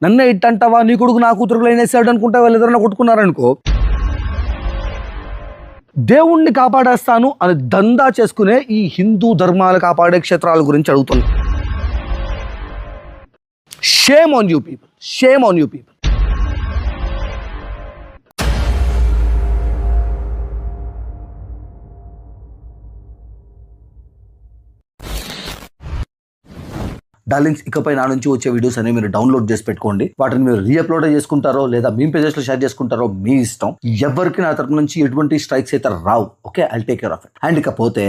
నన్నే ఇట్టంటావా, నీ కొడుకు నా కూతురు లైనేసాడు అనుకుంటా వాళ్ళు ఎదురైనా కొట్టుకున్నారనుకో, దేవుణ్ణి కాపాడేస్తాను అని దందా చేసుకునే ఈ హిందూ ధర్మాలు కాపాడే క్షేత్రాల గురించి అడుగుతున్నా. Shame on you people, shame on you people. Darlings, ఇకపై నా నుంచి వచ్చే వీడియోస్ అనేవి మీరు డౌన్లోడ్ చేసి పెట్టుకోండి. వాటిని మీరు రీఅప్లోడ్ చేసుకుంటారో లేదా మీ పేజెస్ లో షేర్ చేసుకుంటారో మీ ఇష్టం. ఎవరికి నా తరపు నుంచి ఎటువంటి స్ట్రైక్స్ అయితే రావు. Okay, I take care of it. And ఇకపోతే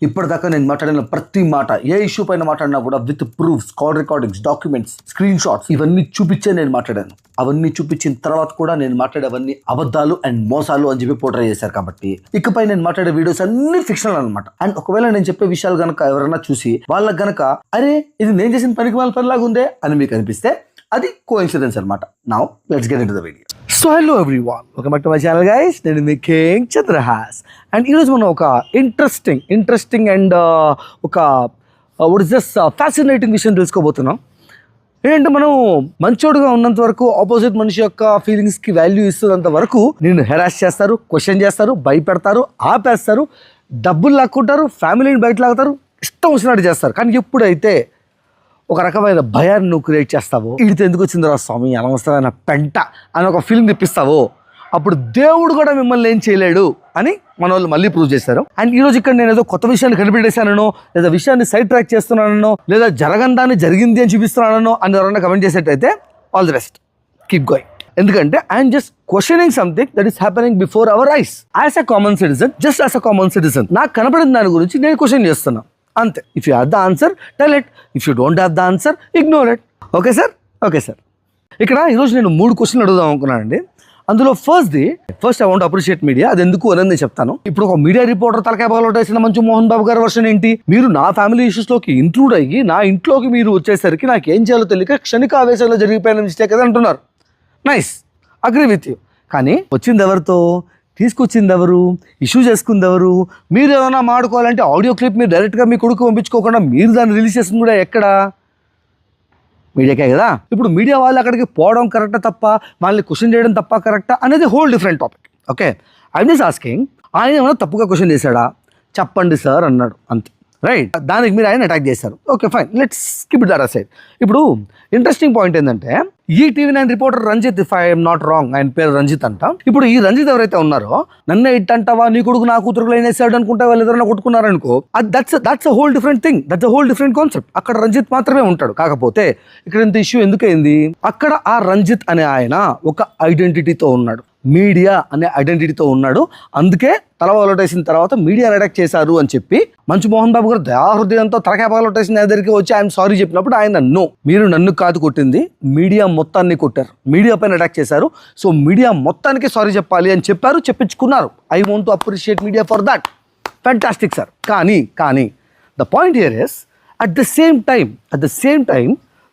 ఇప్పటిదాకా నేను మాట్లాడిన ప్రతి మాట, ఏ ఇష్యూ పైన మాట్లాడినా కూడా with proofs, call recordings, documents, screen shots ఇవన్నీ చూపించే నేను మాట్లాడాను. అవన్నీ చూపించిన తర్వాత కూడా నేను మాట్లాడేవన్నీ అబద్ధాలు అండ్ మోసాలు అని చెప్పి పోర్ట్రే చేశారు. కాబట్టి ఇకపై నేను మాట్లాడే వీడియోస్ అన్ని ఫిక్షనల్ అనమాట. అండ్ ఒకవేళ నేను చెప్పే విషయాలు గనక ఎవరైనా చూసి వాళ్ళకి గనక అరే ఇది నేను చేసిన పనికి వాళ్ళ పనిలాగా ఉందే అని మీకు అనిపిస్తే అది కోఇన్సిడెన్స్ అనమాట. Now let's get into the video. So hello everyone, welcome back to my channel guys. నేను మీ కింగ్ చంద్రహాస్. అండ్ ఈరోజు మనం ఒక ఇంట్రెస్టింగ్ అండ్ ఒక వాట్ ఇస్ దిస్ ఫ్యాసినేటింగ్ విషయం తెలుసుకోబోతున్నాం. ఏంటంటే మనం మంచోడుగా ఉన్నంత వరకు ఆపోజిట్ మనిషి యొక్క ఫీలింగ్స్కి వాల్యూ ఇస్తున్నంత వరకు నేను హెరాస్ చేస్తారు, క్వశ్చన్ చేస్తారు, భయపెడతారు, ఆపేస్తారు, డబ్బులు లాక్కుంటారు, ఫ్యామిలీని బయట లాగుతారు, ఇష్టం వచ్చినట్టు చేస్తారు. కానీ ఎప్పుడైతే ఒక రకమైన భయాన్ని నువ్వు క్రియేట్ చేస్తావో, ఇడితే ఎందుకు వచ్చిందిరా స్వామి అనవసరమైన పెంట అని ఒక ఫీలింగ్ తెప్పిస్తావో, అప్పుడు దేవుడు కూడా మిమ్మల్ని ఏం చేయలేడు అని మన వాళ్ళు మళ్ళీ ప్రూవ్ చేశారు. అండ్ ఈరోజు ఇక్కడ నేను ఏదో కొత్త విషయాన్ని కనిపెట్టేశానో, లేదా విషయాన్ని సైడ్ ట్రాక్ చేస్తున్నానో, లేదా జరగందాన్ని జరిగింది అని చూపిస్తున్నానో అని ఎవరైనా కమెంట్ చేసేటైతే all the best, keep going. ఎందుకంటే I'm just questioning something that is happening before our eyes. As a common citizen, just as a common citizen నాకు కనపడిన దాని గురించి నేను క్వశ్చన్ చేస్తున్నా అంతే. If you have the answer tell it, if you don't have the answer ignore it. Okay sir, okay sir. ఇక్కడ ఈరోజు నేను 3 క్వశ్చన్లు అడుగుదాం అనుకున్నానండి. అందులో first I want appreciate media. అది ఎందుకు అని నేను చెప్తాను. ఇప్పుడు ఒక మీడియా రిపోర్టర్ తలకాయ పగలొట్టేసిన మంచు మోహన్ బాబు గారి వర్షన్ ఏంటి? మీరు నా ఫ్యామిలీ ఇష్యూస్లోకి ఇంక్లూడ్ అయ్యి నా ఇంట్లోకి మీరు వచ్చేసరికి నాకు ఏం చేయాలో తెలియక క్షణిక ఆవేశంలో జరిగిపోయిన మిస్టేక్ అది అంటున్నారు. Nice, agree with you. కానీ వచ్చింది ఎవరితో, తీసుకొచ్చింది ఎవరు, ఇష్యూ చేసుకుంది ఎవరు? మీరు ఏమైనా మాడుకోవాలంటే ఆడియో క్లిప్ మీరు డైరెక్ట్గా మీ కొడుకు పంపించుకోకుండా మీరు దాన్ని రిలీజ్ చేసింది కూడా ఎక్కడ? మీడియాకే కదా. ఇప్పుడు మీడియా వాళ్ళు అక్కడికి పోవడం కరెక్టా తప్ప, వాళ్ళని క్వశ్చన్ చేయడం తప్ప కరెక్టా అనేది whole different topic. Okay, I'm just asking, ఆయన ఏమైనా తప్పుగా క్వశ్చన్ చేశాడా? చెప్పండి సార్ అన్నాడు, అంతే. రైట్, దానికి మీరు ఆయన అటాక్ చేశారు. Okay fine, let's keep it that aside. ఇప్పుడు ఇంట్రెస్టింగ్ పాయింట్ ఏంటంటే, ఈ TV nine reporter Ranjit, if I'm not wrong, ఆయన పేరు రంజిత్ అంట. ఇప్పుడు ఈ రంజిత్ ఎవరైతే ఉన్నారో, నన్నే ఇట్టంటావా, నీ కొడుకు నా కూతురు లైనేసాడు అనుకుంటా వాళ్ళు ఎదురైనా కొట్టుకున్నారనుకో, that's a whole different thing, that's a whole different concept. అక్కడ రంజిత్ మాత్రమే ఉంటాడు. కాకపోతే ఇక్కడ ఇంత ఇష్యూ ఎందుకైంది? అక్కడ ఆ రంజిత్ అనే ఆయన ఒక ఐడెంటిటీతో ఉన్నాడు, మీడియా అనే ఐడెంటిటీతో ఉన్నాడు. అందుకే తల పగలొట్టేసిన తర్వాత మీడియా అటాక్ చేశారు అని చెప్పి మంచు మోహన్ బాబు గారు దయాహృదయంతో తలకాయ పగలొట్టేసిన దగ్గరికి వచ్చి ఆయన సారీ చెప్పినప్పుడు ఆయన మీరు నన్ను కాదు కొట్టింది, మీడియా మొత్తాన్ని కొట్టారు, మీడియా పైన అటాక్ చేశారు, సో మీడియా మొత్తానికి సారీ చెప్పాలి అని చెప్పారు, చెప్పించుకున్నారు. I want to appreciate media for that. Fantastic sir. కానీ the point here is at the same time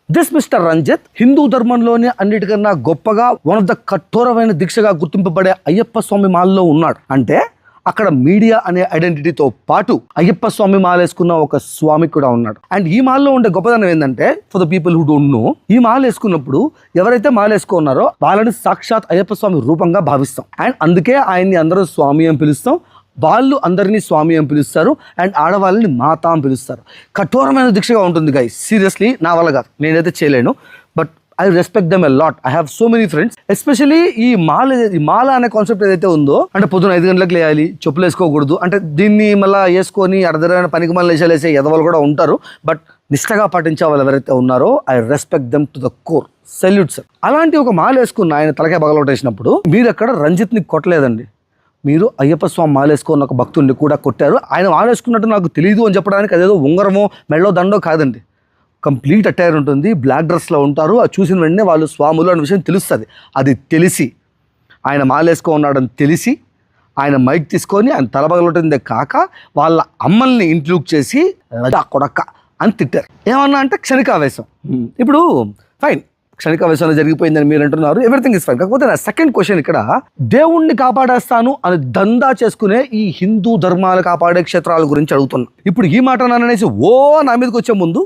this mister Ranjith Hindu ధర్మంలోనే అన్నిటికన్నా గొప్పగా వన్ ఆఫ్ ద కఠోరమైన దీక్షగా గుర్తింపబడే అయ్యప్ప స్వామి మాలలో ఉన్నాడు. అంటే అక్కడ మీడియా అనే ఐడెంటిటీతో పాటు అయ్యప్ప స్వామి మాల వేసుకున్న ఒక స్వామి కూడా ఉన్నాడు. అండ్ ఈ మాలలో ఉండే గొప్పదనం ఏంటంటే, for the people who don't know, ఈ మాల వేసుకున్నప్పుడు ఎవరైతే మాల వేసుకున్నారో వాళ్ళని సాక్షాత్ అయ్యప్ప స్వామి రూపంగా భావిస్తాం. అండ్ అందుకే ఆయన్ని అందరూ స్వామి అని పిలుస్తాం, వాళ్ళు అందరినీ స్వామి అని పిలుస్తారు, అండ్ ఆడవాళ్ళని మాత అని పిలుస్తారు. కఠోరమైన దీక్షగా ఉంటుంది గైస్. సీరియస్లీ నా వల్ల కాదు, నేనైతే చేయలేను, but I respect them a lot. I have so many friends. Especially ఈ మాల అనే కాన్సెప్ట్ ఏదైతే ఉందో, అంటే పొద్దున 5 గంటలకు లేయాలి, చెప్పులు వేసుకోకూడదు, అంటే దీన్ని మళ్ళీ వేసుకొని అర్ధమైన పనికి మళ్ళీ వేసేసే ఎదవలు కూడా ఉంటారు. బట్ నిష్టగా పాటించే వాళ్ళు ఎవరైతే ఉన్నారో, I respect them to the core. Salute sir. అలాంటి ఒక మాల వేసుకున్న ఆయన తలకాయ పగలొట్టేసినప్పుడు మీరు అక్కడ రంజిత్ని కొట్టలేదండి, మీరు అయ్యప్ప స్వామి మాలేసుకున్న ఒక భక్తుడిని కూడా కొట్టారు. ఆయన మాలేసుకున్నట్టు నాకు తెలియదు అని చెప్పడానికి అదేదో ఉంగరమో మెళ్ళో దండో కాదండి, కంప్లీట్ అటైర్ ఉంటుంది, బ్లాక్ డ్రెస్లో ఉంటారు. అది చూసిన వెంటనే వాళ్ళు స్వాములు అనే విషయం తెలుస్తుంది. అది తెలిసి ఆయన మాలేసుకో ఉన్నాడని తెలిసి ఆయన మైక్ తీసుకొని ఆయన తలబగలొట్టిందే కాక వాళ్ళ అమ్మల్ని ఇంక్లూడ్ చేసి కొడక్క అని తిట్టారు. ఏమన్నా అంటే క్షణికావేశం. ఇప్పుడు ఫైన్, క్షణికావేశంలో జరిగిపోయిందని మీరు అంటున్నారు, ఎవ్రీథింగ్ ఇస్ ఫైన్. కాకపోతే నా సెకండ్ క్వశ్చన్ ఇక్కడ, దేవుణ్ణి కాపాడేస్తాను అని దందా చేసుకునే ఈ హిందూ ధర్మాలు కాపాడే క్షేత్రాల గురించి అడుగుతున్నా. ఇప్పుడు ఈ మాట అనేసి నా మీదకి వచ్చే ముందు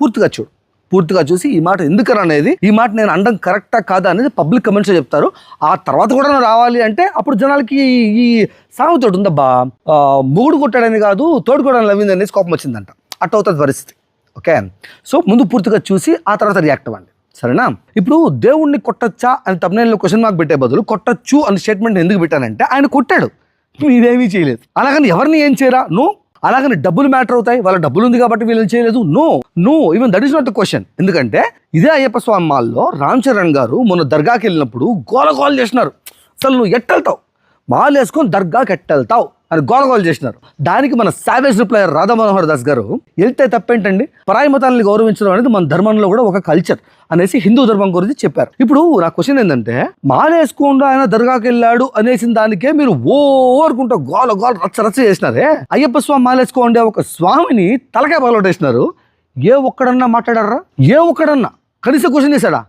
పూర్తిగా చూడు. పూర్తిగా చూసి ఈ మాట ఎందుకని అనేది, ఈ మాట నేను అనడం కరెక్టా కాదా అనేది పబ్లిక్ కమెంట్స్లో చెప్తారు. ఆ తర్వాత కూడా రావాలి అంటే అప్పుడు జనాలకి ఈ సామెత ఉందబ్బా, మొగుడు కొట్టాడని కాదు తోడుకోవడం లవ్వింది అనేసి కోపం వచ్చిందంట. అట్ట అవుతుంది పరిస్థితి. ఓకే, సో ముందు పూర్తిగా చూసి ఆ తర్వాత రియాక్ట్ అవ్వండి, సరేనా? ఇప్పుడు దేవుణ్ణి కొట్టచ్చా అని తమ్నైల్లో క్వశ్చన్ మార్క్ పెట్టే బదులు కొట్టచ్చు అని స్టేట్మెంట్ ఎందుకు పెట్టానంటే ఆయన కొట్టాడు, మీరేమీ చేయలేదు. అలాగని ఎవరిని ఏం చేయరా? నో. అలాగని డబ్బులు మ్యాటర్ అవుతాయి, వాళ్ళ డబ్బులు ఉంది కాబట్టి వీళ్ళని చేయలేదు? No, even that is not the question. ఎందుకంటే ఇదే అయ్యప్ప స్వామి మాల్లో రామ్ చరణ్ గారు మొన్న దర్గాకి వెళ్ళినప్పుడు గోల చేసినారు. అసలు నువ్వు ఎట్టెళ్తావు, మాలు వేసుకొని దర్గాకి ఎట్టెళ్తావు అని గోల చేసినారు. దానికి మన సావేజ్ రిప్లై రాధా మనోహర్ దాస్ గారు, వెళ్తే తప్పేంటండి, పరాయి మతాన్ని గౌరవించడం అనేది మన ధర్మంలో కూడా ఒక కల్చర్ అనేసి హిందూ ధర్మం గురించి చెప్పారు. ఇప్పుడు నా క్వశ్చన్ ఏంటంటే, మాలేసుకుండా ఆయన దర్గాకి వెళ్ళాడు అనేసిన దానికే మీరు ఓరుకుంటూ గోల రచ్చ చేసినారే. అయ్యప్ప స్వామి మాలేసుకోండి ఒక స్వామిని తలకాయ పగలొట్టేసినారు. ఏ ఒక్కడన్నా మాట్లాడారా? ఏ ఒక్కడన్నా కనీసం క్వశ్చన్ చేశాడా?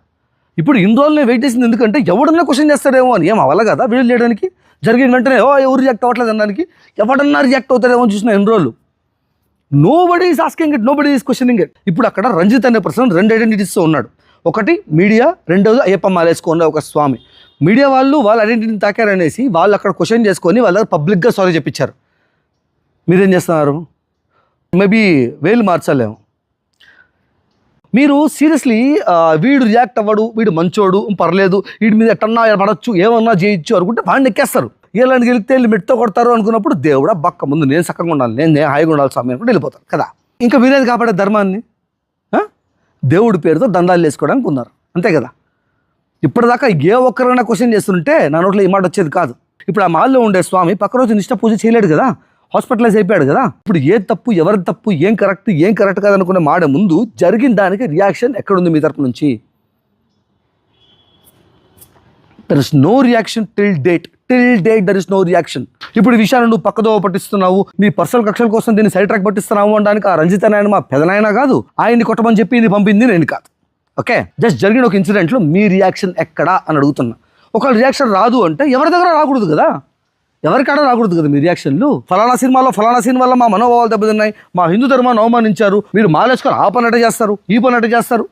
ఇప్పుడు ఇన్ని రోజులు వెయిట్ చేసింది ఎందుకంటే ఎవడన్నా క్వశ్చన్ చేస్తాడేమో అని. ఏం అవ్వాలి కదా వీడియో చేయడానికి? జరిగిన వెంటనే ఎవరు రియాక్ట్ అవ్వట్లేదు అనడానికి ఎవడన్నా రియాక్ట్ అవుతారేమో అని చూసిన ఎన్ని రోజులు. Nobody is asking it, nobody is questioning it. ఇప్పుడు అక్కడ రంజిత్ అనే పర్సన్ 2 ఐడెంటిటీస్తో ఉన్నాడు. ఒకటి మీడియా, రెండోది అయ్యప్ప మాలేసుకున్న ఒక స్వామి. మీడియా వాళ్ళు వాళ్ళ ఐడెంటిటీని తాకారనేసి వాళ్ళు అక్కడ క్వశ్చన్ చేసుకొని వాళ్ళ దగ్గర పబ్లిక్గా సారీ చెప్పించారు. మీరేం చేస్తున్నారు? మేబీ వేలు మార్చలేము. మీరు సీరియస్లీ వీడు రియాక్ట్ అవ్వడు, వీడు మంచోడు, పర్లేదు, వీడి మీద ఎట్టన్నా పడచ్చు, ఏమన్నా చేయొచ్చు అనుకుంటే వాడిని ఎక్కేస్తారు. వీళ్ళని గెలిస్తే వీళ్ళు మెట్టుతో కొడతారు అనుకున్నప్పుడు దేవుడా బక్క ముందు నేను చక్కగా ఉండాలి, నేను హాయిగా ఉండాలి స్వామి అనుకుంటే వెళ్ళిపోతారు కదా. ఇంకా వీరేది కాపాడే ధర్మాన్ని దేవుడి పేరుతో దండాలు వేసుకోవడానికి ఉన్నారు, అంతే కదా. ఇప్పటిదాకా ఏ ఒక్కరైనా క్వశ్చన్ చేస్తుంటే నా నోట్లో ఈ మాట వచ్చేది కాదు. ఇప్పుడు ఆ మాల్లో ఉండే స్వామి పక్క రోజు నిష్ట పూజ చేయలేడు కదా, హాస్పిటలైజ్ అయిపోయాడు కదా. ఇప్పుడు ఏ తప్పు, ఎవరి తప్పు, ఏం కరెక్ట్ కాదనుకునే మాట ముందు జరిగిన దానికి రియాక్షన్ ఎక్కడుంది మీ తరపు నుంచి? There is no reaction till date there is no reaction. ఇప్పుడు ఈ విషయాన్ని నువ్వు పక్కదోవ పట్టిస్తున్నావు, నీ పర్సనల్ కక్షల కోసం దీన్ని సైడ్ ట్రాక్ పట్టిస్తున్నావు అనడానికి ఆ రంజిత్ నాయన మా పెదనాయన కాదు, ఆయన్ని కొట్టమని చెప్పి ఇది పంపింది నేను కాదు. ఓకే, జస్ట్ జరిగిన ఒక ఇన్సిడెంట్లో మీ రియాక్షన్ ఎక్కడా అని అడుగుతున్నా. ఒకవేళ రియాక్షన్ రాదు అంటే ఎవరి దగ్గర రాకూడదు కదా, ఎవరికాడ రాకూడదు కదా మీ రియాక్షన్లు. ఫలానా సీన్ వల్ల మా మనోభావాలు దెబ్బతిన్నాయి, మా హిందూ ధర్మాన్ని అవమానించారు, మీరు మాలేసుకొని ఆ పని అట్ట చేస్తారు, ఈ పని అట్ట చేస్తారు,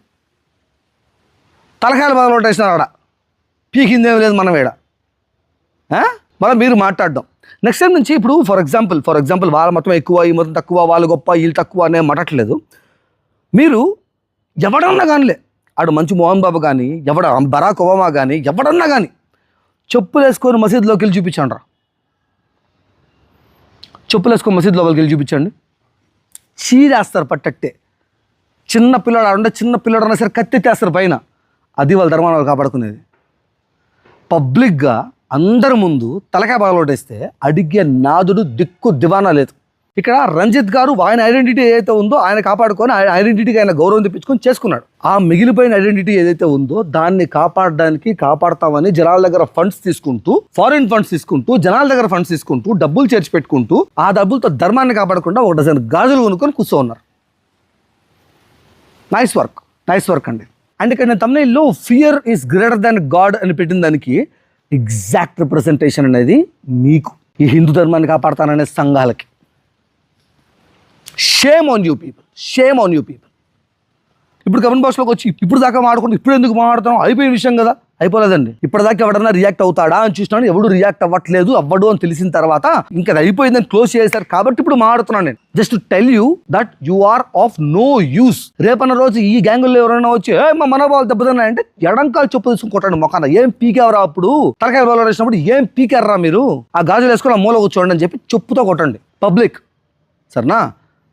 తలకాయలు బాగా కొట్టేసినారు. ఆడ పీకిందేం లేదు మనం ఏడ. మళ్ళీ మీరు మాట్లాడడం నెక్స్ట్ టైం నుంచి. ఇప్పుడు ఫర్ ఎగ్జాంపుల్ వాళ్ళ మతం ఎక్కువ, ఈ మతం తక్కువ, వాళ్ళు గొప్ప, వీళ్ళు తక్కువ అనే మాట్లాడలేదు. మీరు ఎవడన్నా కానిలే, ఆడు మంచి మోహన్ బాబు కానీ, బరాక్ ఒబామా కానీ, ఎవడన్నా కానీ చెప్పులు వేసుకొని మసీదులోకి వెళ్ళి చూపించండి రా. చెప్పులు వేసుకొని మసీద్ లోపలికి వెళ్ళి చూపించండి, చీరేస్తారు పట్టట్టే. చిన్న పిల్లడు అన్నా సరే కత్తెత్తేస్తారు పైన. అది వాళ్ళ ధర్మాన్ని వాళ్ళు కాపాడుకునేది. పబ్లిక్గా అందరి ముందు తలకాయ పగలగొట్టేస్తే అడిగే నాదుడు దిక్కు దివానా లేదు. ఇక్కడ రంజిత్ గారు ఆయన ఐడెంటిటీ ఏదైతే ఉందో ఆయన కాపాడుకొని ఆయన ఐడెంటిటీకి ఆయన గౌరవం తెప్పించుకొని చేసుకున్నాడు. ఆ మిగిలిపోయిన ఐడెంటిటీ ఏదైతే ఉందో దాన్ని కాపాడతామని జనాల దగ్గర ఫండ్స్ తీసుకుంటూ, ఫారిన్ ఫండ్స్ తీసుకుంటూ, జనాల దగ్గర ఫండ్స్ తీసుకుంటూ, డబ్బులు చేర్చి పెట్టుకుంటూ, ఆ డబ్బులతో ధర్మాన్ని కాపాడకుండా 1 డజన్ గాజులు కొనుక్కొని కూర్చో ఉన్నారు. నైస్ వర్క్ అండి. అండ్ ఇక్కడ నేను తమ్నైల్లో fear is greater than God అని పెట్టిన దానికి ఎగ్జాక్ట్ రిప్రజెంటేషన్ అనేది మీకు, ఈ హిందూ ధర్మాన్ని కాపాడతాననే సంఘాలకి. Shame on you people. ఇప్పుడు కమెంట్ బాక్స్లోకి వచ్చి ఇప్పుడు దాకా మాట్లాడుకుంటూ ఇప్పుడు ఎందుకు మాట్లాడుతున్నాం, అయిపోయిన విషయం కదా. అయిపోలేదండి. ఇప్పటిదాకా ఎవడన్నా రియాక్ట్ అవుతాడా అని చూసినాను, ఎవడు రియాక్ట్ అవ్వడు అని తెలిసిన తర్వాత ఇంకా అయిపోయిందని క్లోజ్ చేశారు కాబట్టి ఇప్పుడు మాట్లాడుతున్నాను నేను. Just tell you that you are of no use. రేపన్న రోజు ఈ గ్యాంగుల్లో ఎవరైనా వచ్చి మా మనోభావాలు దెబ్బతిన్నాయంటే ఎడంకాలు చెప్పు తీసుకుంటాడు మొఖాన. ఏం పీకేవరా అప్పుడు తలకాయ బాగా వేసినప్పుడు ఏం పీకేర్రా మీరు, ఆ గాజులు వేసుకొని ఆ మూల కూర్చోండి అని చెప్పి చెప్పుతో కొట్టండి పబ్లిక్, సరేనా?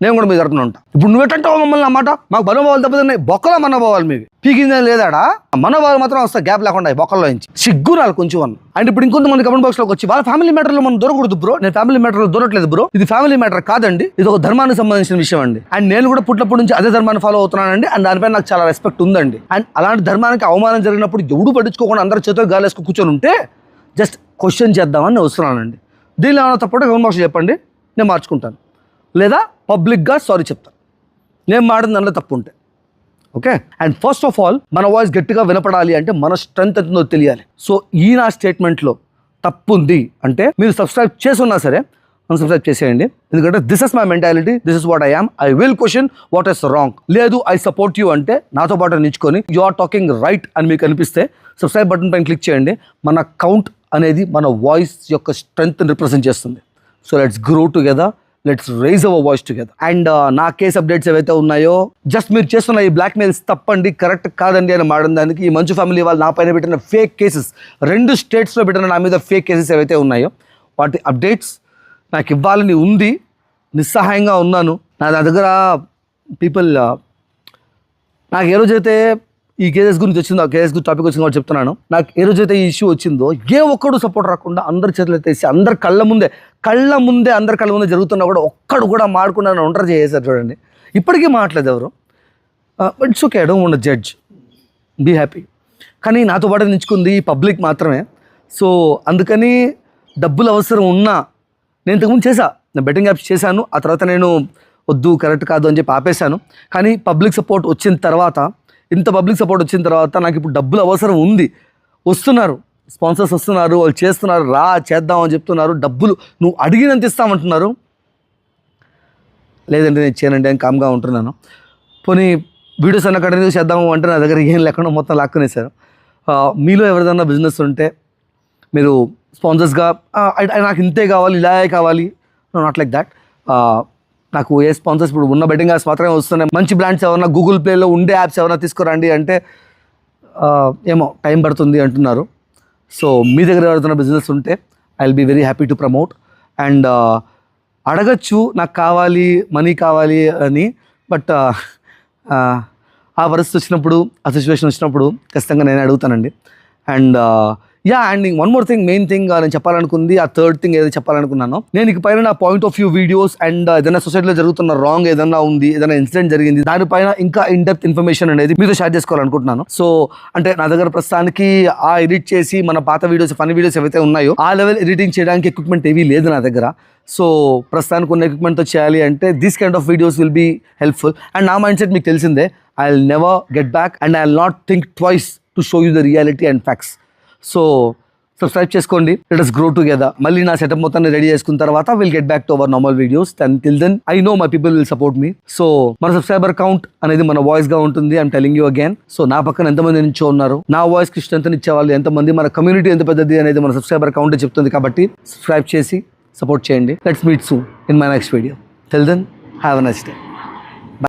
నేను కూడా మీ తరపున ఉంటా. ఇప్పుడు నువ్వు ఎట్టంటావు మమ్మల్ని అన్నమాట, మాకు మనోభావాలు దెబ్బతిన్నాయి, బొక్కల మనోభావాలు మీవి. పీకిందేం లేదాడా, మనోభావాలు మాత్రం వస్తాయి గ్యాప్ లేకుండా బొక్కల్లో నుంచి. సిగ్గు రాలి కొంచెం అన్న. అండ్ ఇప్పుడు ఇంకొంతమంది కమెంట్ బాక్స్ లోకి వచ్చి వాళ్ళ ఫ్యామిలీ మ్యాటర్లో మనం దొరకకూడదు బ్రో. నేను ఫ్యామిలీ మ్యాటర్లో దొరకలేదు బ్రో, ఇది ఫ్యామిలీ మ్యాటర్ కాదండి, ఇది ఒక ధర్మానికి సంబంధించిన విషయం అండి. అండ్ నేను కూడా పుట్టినప్పటి నుంచి అదే ధర్మాన్ని ఫాలో అవుతున్నానండి. అండ్ దానిపైన నాకు చాలా రెస్పెక్ట్ ఉందండి. అండ్ అలాంటి ధర్మానికి అవమానం జరిగినప్పుడు ఎవడు పట్టించుకోకుండా అందరూ చేతితో గాలి వేసుకొని కూర్చొని ఉంటే జస్ట్ క్వశ్చన్ చేద్దామని నేను వస్తున్నానండి. దీనిలో ఏమైనా తప్పకుండా కమెంట్ బాక్స్ చెప్పండి, నేను మార్చుకుంటాను, లేదా పబ్లిక్గా సారీ చెప్తాను నేను మాడిన దాంట్లో తప్పు ఉంటే. Okay, and first of all మన వాయిస్ గట్టిగా వినపడాలి అంటే మన స్ట్రెంత్ ఎంతో తెలియాలి. సో ఈ నా స్టేట్మెంట్లో తప్పు ఉంది అంటే మీరు సబ్స్క్రైబ్ చేసి ఉన్నా సరే అన్సబ్స్క్రైబ్ చేసేయండి. ఎందుకంటే this is my mentality, this is what I am. I will question what is wrong. లేదు ఐ సపోర్ట్ యూ అంటే నాతో పాటు నిల్చుకొని యు ఆర్ టాకింగ్ రైట్ అని మీకు అనిపిస్తే సబ్స్క్రైబ్ బటన్ పైన క్లిక్ చేయండి. మన కౌంట్ అనేది మన వాయిస్ యొక్క స్ట్రెంగ్త్ రిప్రజెంట్ చేస్తుంది. So let's grow together, let's rise hour voice together. And నా కేస్ అప్డేట్స్ ఏవైతే ఉన్నాయో, జస్ట్ మీరు చేస్తున్న ఈ బ్లాక్ మెయిల్స్ తప్పండి, కరెక్ట్ కాదండి అని మాడడానికి ఈ మంచు ఫ్యామిలీ వాళ్ళు నా పైన పెట్టిన ఫేక్ కేసెస్, 2 స్టేట్స్లో పెట్టిన నా మీద ఫేక్ కేసెస్ ఏవైతే ఉన్నాయో వాటి అప్డేట్స్ నాకు ఇవ్వాలని ఉంది. నిస్సహాయంగా ఉన్నాను. నా దగ్గర పీపుల్ నాకు ఏ రోజైతే ఈ కేసెస్ గురించి వచ్చిందో, ఆ కేసెస్ గురించి టాపిక్ వచ్చిందో కూడా చెప్తున్నాను. నాకు ఏ రోజైతే ఈ ఇష్యూ వచ్చిందో ఏ ఒక్కడు సపోర్ట్ రాకుండా అందరి చేతులు ఎత్తేసి అందరి కళ్ళ ముందే జరుగుతున్నా కూడా ఒక్కడు కూడా మాడకుండా ఒంటరి చేసేసారు చూడండి. ఇప్పటికీ మాట్లాడలేదు ఎవరు. It's okay, I don't want to judge, be happy. కానీ నాతో పాటు నించుకుంది పబ్లిక్ మాత్రమే. సో అందుకని డబ్బులు అవసరం ఉన్నా, నేను ఇంతకుముందు నేను బెట్టింగ్ యాప్స్ చేశాను. ఆ తర్వాత నేను వద్దు, కరెక్ట్ కాదు అని చెప్పి ఆపేశాను. కానీ పబ్లిక్ సపోర్ట్ వచ్చిన తర్వాత, ఇంత పబ్లిక్ సపోర్ట్ వచ్చిన తర్వాత నాకు ఇప్పుడు డబ్బులు అవసరం ఉంది. వస్తున్నారు, స్పాన్సర్స్ వస్తున్నారు, వాళ్ళు చేస్తున్నారు, రా చేద్దాం అని చెప్తున్నారు. డబ్బులు నువ్వు అడిగినంత ఇస్తామంటున్నారు. లేదంటే నేను చేయనండి అని కామ్గా ఉంటున్నాను. పోనీ వీడియోస్ అన్న కంటిన్యూ చేద్దాము అంటే నా దగ్గర ఏం లేకుండా మొత్తం లాక్కునేశారు. మీలో ఎవరిదన్నా బిజినెస్ ఉంటే మీరు స్పాన్సర్స్గా నాకు ఇంతే కావాలి, ఇలాగే కావాలి, నాట్ లైక్ దాట్. నాకు ఏ స్పాన్సర్స్ ఇప్పుడు ఉన్న బెట్టింగ్ యాప్స్ మాత్రమే వస్తున్నాయి. మంచి బ్రాండ్స్ ఎవరన్నా గూగుల్ ప్లేలో ఉండే యాప్స్ ఎవరైనా తీసుకురండి అంటే ఏమో టైం పడుతుంది అంటున్నారు. సో మీ దగ్గర ఎవరైనా బిజినెస్ ఉంటే I will be very happy to promote. And అడగచ్చు నాకు కావాలి, మనీ కావాలి అని. బట్ ఆ పరిస్థితి వచ్చినప్పుడు, ఆ సిచ్యువేషన్ వచ్చినప్పుడు ఖచ్చితంగా నేను అడుగుతానండి. And and one more thing, main thing నేను చెప్పాలనుకుంది, ఆ థర్డ్ థింగ్ ఏదో చెప్పాలనుకున్నాను. నేను ఇక పైన నా point of view videos and ఏదైనా సొసైటీలో జరుగుతున్న రాంగ్ ఏదైనా ఉంది, ఏదైనా ఇన్సిడెంట్ జరిగింది, దానిపైన ఇంకా ఇన్ డెప్త్ ఇన్ఫర్మేషన్ అనేది మీతో షేర్ చేసుకోవాలనుకుంటున్నాను. సో అంటే నా దగ్గర ప్రస్తుతానికి ఆ ఎడిట్ చేసి మన పాత వీడియోస్, ఫన్నీ వీడియోస్ ఏవైతే ఉన్నాయో ఆ లెవెల్ ఎడిటింగ్ చేయడానికి ఎక్విప్మెంట్ ఏవీ లేదు నా దగ్గర. సో ప్రస్తుతానికి ఉన్న ఎక్విప్మెంట్తో చేయాలి అంటే this kind of videos will be helpful. And నా మైండ్ సెట్ మీకు తెలిసిందే, I will never get back and I will not think twice to show you the reality and facts. So subscribe చేసుకోండి, let us grow together. మళ్ళీ నా setup మొత్తాన్ని ready చేసుకున్న తర్వాత will get back to our normal videos. Till then I know my people will support me. So మన subscriber count అనేది మన voice గా ఉంటుంది. I'm telling you again. So నా పక్కన ఎంతమంది నుంచో ఉన్నారు, నా వాయిస్ కి స్ట్రెంత్ ఇచ్చే వాళ్ళు ఎంతమంది, మన కమ్యూనిటీ ఎంత పెద్దది అనేది మన సబ్స్క్రైబర్ కౌంట్ చెప్తుంది. కాబట్టి సబ్స్క్రైబ్ చేసి సపోర్ట్ చేయండి. Let's meet soon in my next video. Till then have a nice day.